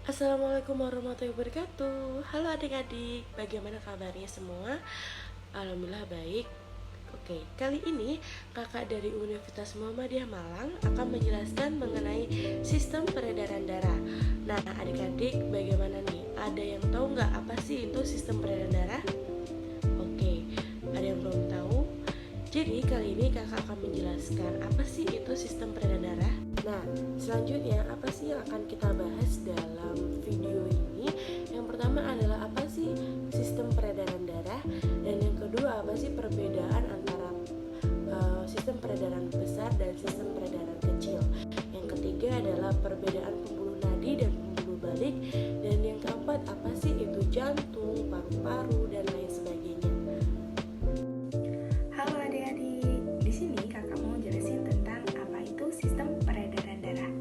Assalamualaikum warahmatullahi wabarakatuh. Halo adik-adik, bagaimana kabarnya semua? Alhamdulillah baik. Oke, kali ini kakak dari Universitas Muhammadiyah Malang akan menjelaskan mengenai sistem peredaran darah. Nah, adik-adik bagaimana nih? Ada yang tahu nggak apa sih itu sistem peredaran darah? Oke, ada yang belum tahu? Jadi kali ini kakak akan menjelaskan apa sih itu sistem peredaran darah. Nah, selanjutnya apa sih yang akan kita bahas dalam video ini? Yang pertama adalah apa sih sistem peredaran darah, dan yang kedua apa sih perbedaan antara sistem peredaran besar dan sistem peredaran kecil. Yang ketiga adalah perbedaan pembuluh nadi dan pembuluh balik, dan yang keempat apa sih itu jantung, paru-paru dan lain sebagainya. Halo adik-adik, di sini kakak mau jelasin tentang apa itu sistem peredaran darah.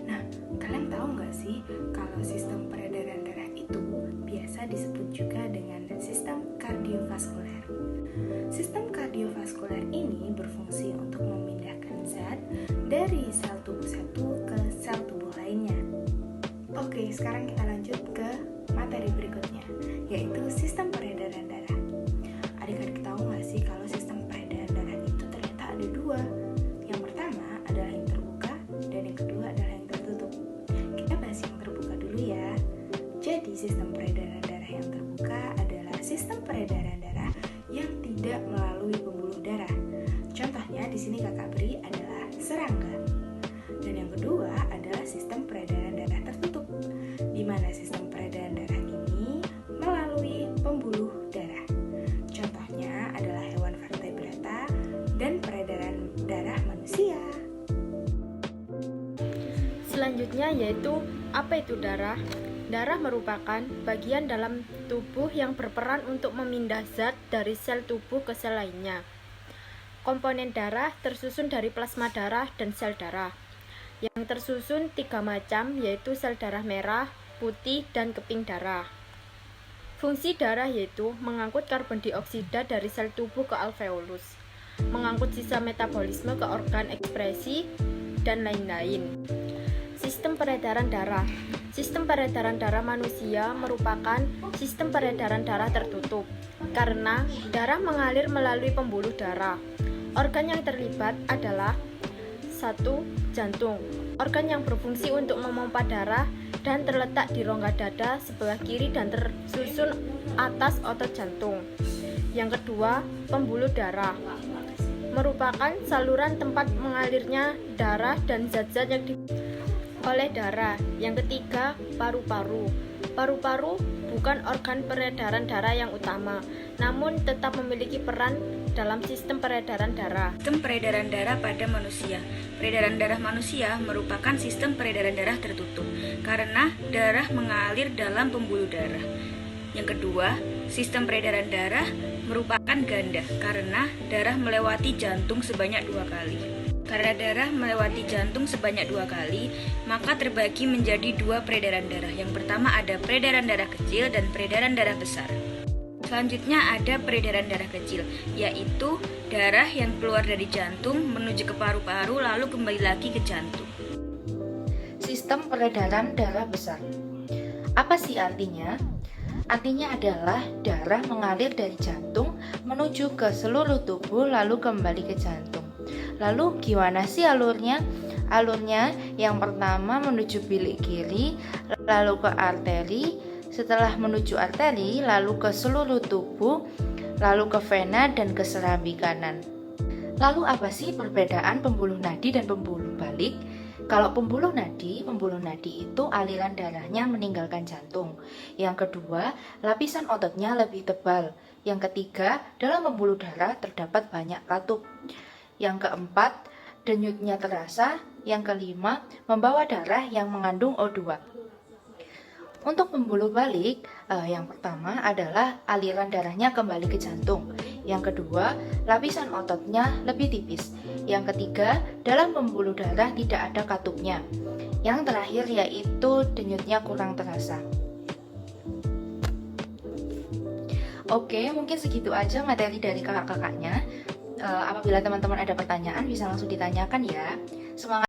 Nah, kalian tahu nggak sih kalau sistem peredaran darah itu biasa disebut juga dengan sistem kardiovaskuler. Sistem kardiovaskuler ini berfungsi untuk memindahkan zat dari sel tubuh satu ke sel tubuh lainnya. Oke, sekarang kita lanjut ke materi berikutnya, yaitu sistem peredaran darah. Adik-adik tahu nggak sih kalau sistem peredaran darah itu ternyata ada dua. Yang pertama adalah yang terbuka dan yang kedua adalah yang tertutup. Kita bahas yang terbuka dulu ya. Jadi sistem peredaran darah yang terbuka adalah sistem peredaran darah yang tidak melalui pembuluh darah. Contohnya di sini kakak beri adalah serangga. Dan yang kedua adalah sistem peredaran darah tertutup, di mana sistem peredaran darah ini melalui pembuluh darah. Contohnya adalah hewan vertebrata dan peredaran darah manusia. Selanjutnya yaitu apa itu darah? Darah merupakan bagian dalam tubuh yang berperan untuk memindah zat dari sel tubuh ke sel lainnya. Komponen darah tersusun dari plasma darah dan sel darah. Yang tersusun 3 macam yaitu sel darah merah, putih, dan keping darah. Fungsi darah yaitu mengangkut karbon dioksida dari sel tubuh ke alveolus, mengangkut sisa metabolisme ke organ ekspresi, dan lain-lain. Sistem peredaran darah. Sistem peredaran darah manusia merupakan sistem peredaran darah tertutup karena darah mengalir melalui pembuluh darah. Organ yang terlibat adalah 1. Jantung. Organ yang berfungsi untuk memompa darah dan terletak di rongga dada sebelah kiri dan tersusun atas otot jantung. Yang kedua, pembuluh darah. Merupakan saluran tempat mengalirnya darah dan zat-zat yang oleh darah. Yang ketiga, paru-paru. Paru-paru bukan organ peredaran darah yang utama, namun tetap memiliki peran dalam sistem peredaran darah. Sistem peredaran darah pada manusia. Peredaran darah manusia merupakan sistem peredaran darah tertutup karena darah mengalir dalam pembuluh darah. Yang kedua, sistem peredaran darah merupakan ganda karena darah melewati jantung sebanyak 2 kali. Karena darah melewati jantung sebanyak 2 kali, maka terbagi menjadi 2 peredaran darah. Yang pertama ada peredaran darah kecil dan peredaran darah besar. Selanjutnya ada peredaran darah kecil, yaitu darah yang keluar dari jantung menuju ke paru-paru lalu kembali lagi ke jantung. Sistem peredaran darah besar. Apa sih artinya? Artinya adalah darah mengalir dari jantung menuju ke seluruh tubuh lalu kembali ke jantung. Lalu gimana sih alurnya? Alurnya yang pertama menuju bilik kiri, lalu ke arteri, setelah menuju arteri lalu ke seluruh tubuh, lalu ke vena dan ke serambi kanan. Lalu apa sih perbedaan pembuluh nadi dan pembuluh balik? Kalau pembuluh nadi itu aliran darahnya meninggalkan jantung. Yang kedua, lapisan ototnya lebih tebal. Yang ketiga, dalam pembuluh darah terdapat banyak katup. Yang keempat, denyutnya terasa. Yang kelima, membawa darah yang mengandung O2. Untuk pembuluh balik, yang pertama adalah aliran darahnya kembali ke jantung. Yang kedua, lapisan ototnya lebih tipis. Yang ketiga, dalam pembuluh darah tidak ada katupnya. Yang terakhir yaitu denyutnya kurang terasa. Oke, mungkin segitu aja materi dari kakak-kakaknya. Apabila teman-teman ada pertanyaan bisa langsung ditanyakan ya. Semangat!